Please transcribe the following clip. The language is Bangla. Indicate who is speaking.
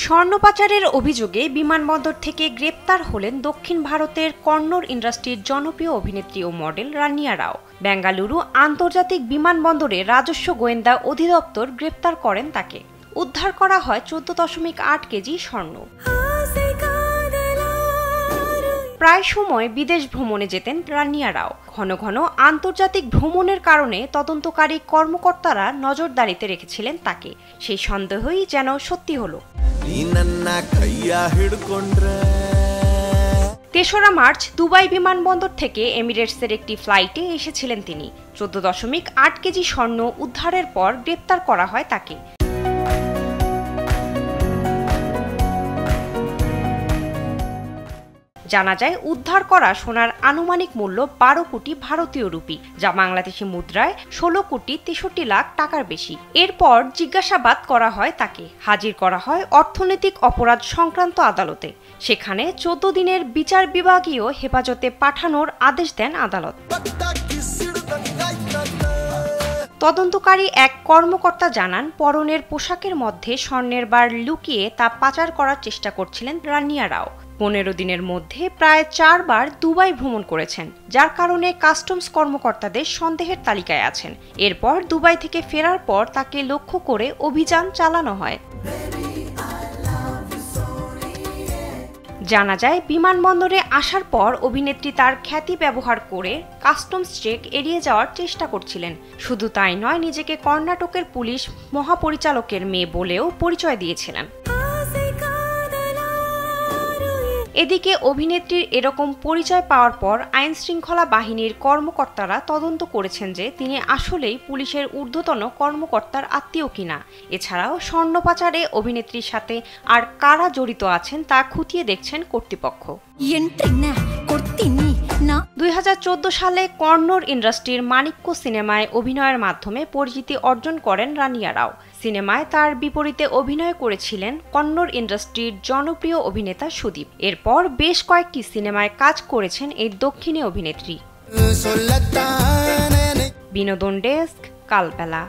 Speaker 1: স্বর্ণ পাচারের অভিযোগে বিমানবন্দর থেকে গ্রেপ্তার হলেন দক্ষিণ ভারতের কন্নড় ইন্ডাস্ট্রির জনপ্রিয় অভিনেত্রী ও মডেল রানিয়া রাও। বেঙ্গালুরু আন্তর্জাতিক বিমানবন্দরে রাজস্ব গোয়েন্দা অধিদপ্তর গ্রেপ্তার করেন তাকে। উদ্ধার করা হয় 14.8 কেজি স্বর্ণ। প্রায় সময় বিদেশ ভ্রমণে যেতেন রানিয়া রাও। ঘন ঘন আন্তর্জাতিক ভ্রমণের কারণে তদন্তকারী কর্মকর্তারা নজরদারিতে রেখেছিলেন তাকে। সেই সন্দেহই যেন সত্যি হলো। 3রা মার্চ দুবাই বিমানবন্দর থেকে এমিরেটসের একটি ফ্লাইটে এসেছিলেন তিনি। 14.8 কেজি স্বর্ণ উদ্ধারের পর গ্রেপ্তার করা হয় তাকে। জানা যায়, উদ্ধার করা সোনার আনুমানিক মূল্য 12 কোটি ভারতীয় রুপি, যা বাংলাদেশি মুদ্রায় 16 কোটি 63 লাখ টাকার বেশি। এরপর জিজ্ঞাসাবাদ করা হয় তাকে। হাজির করা হয় অর্থনৈতিক অপরাধ সংক্রান্ত আদালতে। সেখানে 14 দিনের বিচার বিভাগীয় হেফাজতে পাঠানোর আদেশ দেন আদালত। তদন্তকারী এক কর্মকর্তা জানান, পরনের পোশাকের মধ্যে স্বর্ণের বার লুকিয়ে তা পাচার করার চেষ্টা করছিলেন রানিয়া রাও। 15 দিনের মধ্যে প্রায় 4 বার দুবাই ভ্রমণ করেছেন, যার কারণে কাস্টমস কর্মকর্তাদের সন্দেহের তালিকায় আছেন। এরপর দুবাই থেকে ফেরার পর তাকে লক্ষ্য করে অভিযান চালানো হয়। জানা যায়, বিমানবন্দরে আসার পর অভিনেত্রী তার খ্যাতি ব্যবহার করে কাস্টমস চেক এড়িয়ে যাওয়ার চেষ্টা করছিলেন। শুধু তাই নয়, নিজেকে কর্ণাটকের পুলিশ মহাপরিচালকের মেয়ে বলেও পরিচয় দিয়েছিলেন। এদিকে অভিনেত্রীর এরকম পরিচয় পাওয়ার পর আইন শৃঙ্খলা বাহিনীর কর্মকর্তারা তদন্ত করেছেন যে তিনি আসলেই পুলিশের ঊর্ধ্বতন কর্মকর্তার আত্মীয় কিনা। এছাড়াও স্বর্ণ পাচারে অভিনেত্রীর সাথে আর কারা জড়িত আছেন তা খতিয়ে দেখছেন কর্তৃপক্ষ। 2014 সালে কন্নড় ইন্ডাস্ট্রির মানিক্য সিনেমায় অভিনয়ের মাধ্যমে পরিচিতি অর্জন করেন রানিয়া রাও। সিনেমায় তার বিপরীতে অভিনয় করেছিলেন কন্নড় ইন্ডাস্ট্রির জনপ্রিয় অভিনেতা সুদীপ। এরপর বেশ কয়েকটি সিনেমায় কাজ করেছেন এই দক্ষিণী অভিনেত্রী। বিনোদন ডেস্ক, কালবেলা।